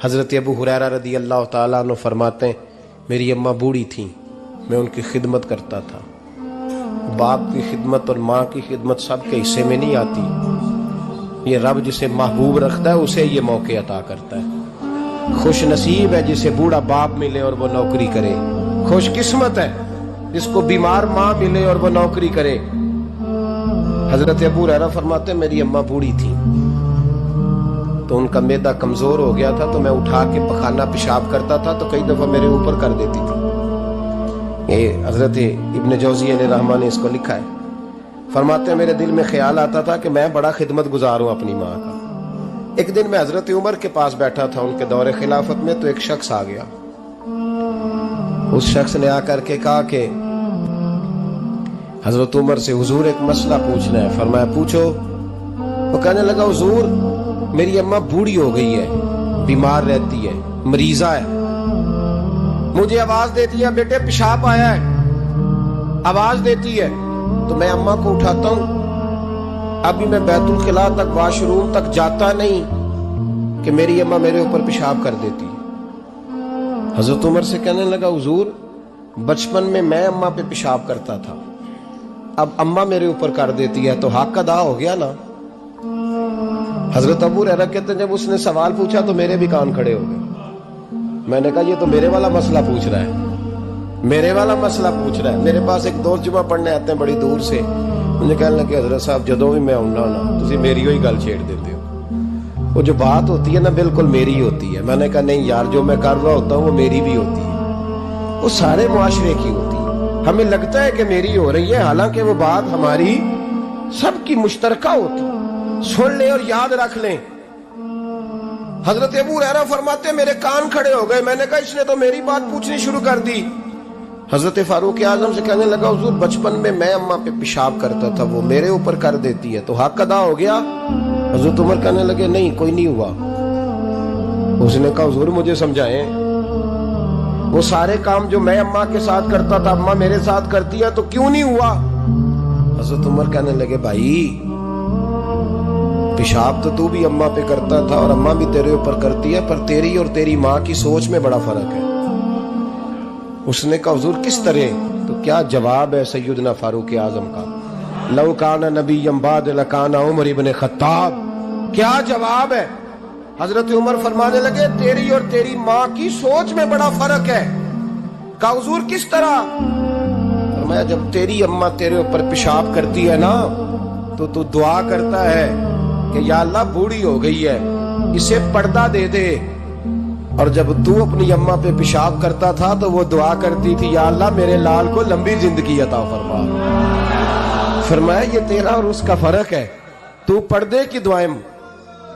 حضرت ابو ہریرہ رضی اللہ تعالیٰ عنہ فرماتے ہیں میری اماں بوڑھی تھیں، میں ان کی خدمت کرتا تھا۔ باپ کی خدمت اور ماں کی خدمت سب کے حصے میں نہیں آتی، یہ رب جسے محبوب رکھتا ہے اسے یہ موقع عطا کرتا ہے۔ خوش نصیب ہے جسے بوڑھا باپ ملے اور وہ نوکری کرے، خوش قسمت ہے جس کو بیمار ماں ملے اور وہ نوکری کرے۔ حضرت ابو ہریرہ فرماتے ہیں میری اماں بوڑھی تھی تو ان کا معدہ کمزور ہو گیا تھا، تو میں اٹھا کے پخانہ پیشاب کرتا تھا تو کئی دفعہ میرے اوپر کر دیتی تھی۔ یہ حضرت ابن جوزی علیہ رحمہ نے اس کو لکھا ہے۔ فرماتے ہیں میرے دل میں خیال آتا تھا کہ میں بڑا خدمت گزار ہوں اپنی ماں کا۔ ایک دن میں حضرت عمر کے پاس بیٹھا تھا ان کے دور خلافت میں، تو ایک شخص آ گیا۔ اس شخص نے آ کر کے کہا کہ حضرت عمر سے حضور ایک مسئلہ پوچھنا ہے۔ فرمایا پوچھو۔ وہ کہنے لگا حضور میری اماں بوڑھی ہو گئی ہے، بیمار رہتی ہے، مریضہ ہے، مجھے آواز دیتی ہے بیٹے پیشاب آیا ہے، آواز دیتی ہے تو میں اماں کو اٹھاتا ہوں، ابھی میں بیت الخلاء تک واش روم تک جاتا نہیں کہ میری اماں میرے اوپر پیشاب کر دیتی ہے۔ حضرت عمر سے کہنے لگا حضور بچپن میں اماں پہ پیشاب کرتا تھا، اب اماں میرے اوپر کر دیتی ہے تو حق ادا ہو گیا نا۔ حضرت ابو ہریرہ کہتے ہیں جب اس نے سوال پوچھا تو میرے بھی کان کھڑے ہو گئے۔ میں نے کہا یہ تو میرے والا مسئلہ پوچھ رہا ہے، میرے والا مسئلہ پوچھ رہا ہے۔ میرے پاس ایک دوست جمعہ پڑھنے آتے ہیں بڑی دور سے، مجھے کہنے لگے حضرت صاحب جدوں بھی میں آؤں نا تسی میری ہوئی گل چھیڑ دیتے ہو، وہ جو بات ہوتی ہے نا بالکل میری ہوتی ہے۔ میں نے کہا نہیں یار جو میں کر رہا ہوتا ہوں وہ میری بھی ہوتی ہے، وہ سارے معاشرے کی ہوتی ہے۔ ہمیں لگتا ہے کہ میری ہو رہی ہے، حالانکہ وہ بات ہماری سب کی مشترکہ ہوتی ہے۔ سن لیں اور یاد رکھ لیں۔ حضرت ابو ہریرہ فرماتے ہیں میرے کان کھڑے ہو گئے، میں نے کہا اس نے تو میری بات پوچھنی شروع کر دی۔ حضرت فاروق اعظم سے کہنے لگا حضور بچپن میں اماں پہ پیشاب کرتا تھا، وہ میرے اوپر کر دیتی ہے تو حق ادا ہو گیا۔ حضرت عمر کہنے لگے نہیں کوئی نہیں ہوا۔ اس نے کہا حضور مجھے سمجھائیں، وہ سارے کام جو میں اماں کے ساتھ کرتا تھا اماں میرے ساتھ کرتی ہے تو کیوں نہیں ہوا؟ حضرت عمر کہنے لگے بھائی پیشاب تو بھی اماں پہ کرتا تھا اور اماں بھی تیرے اوپر کرتی ہے، پر تیری اور تیری ماں کی سوچ میں بڑا فرق ہے۔ اس نے کہا حضور کس طرح؟ تو کیا جواب ہے سیدنا فاروق اعظم کا، لو کان نبی بعد لکان عمر ابن خطاب، کیا جواب ہے؟ حضرت عمر فرمانے لگے تیری اور تیری ماں کی سوچ میں بڑا فرق ہے۔ کہا حضور کس طرح؟ فرمایا جب تیری اماں تیرے اوپر پیشاب کرتی ہے نا تو دعا کرتا ہے کہ یا اللہ بوڑھی ہو گئی ہے اسے پردہ دے دے، اور جب تو اپنی اماں پہ پیشاب کرتا تھا تو وہ دعا کرتی تھی یا اللہ میرے لال کو لمبی زندگی عطا فرما۔ فرمایا یہ تیرا اور اس کا فرق ہے، تو پردے کی دعائیں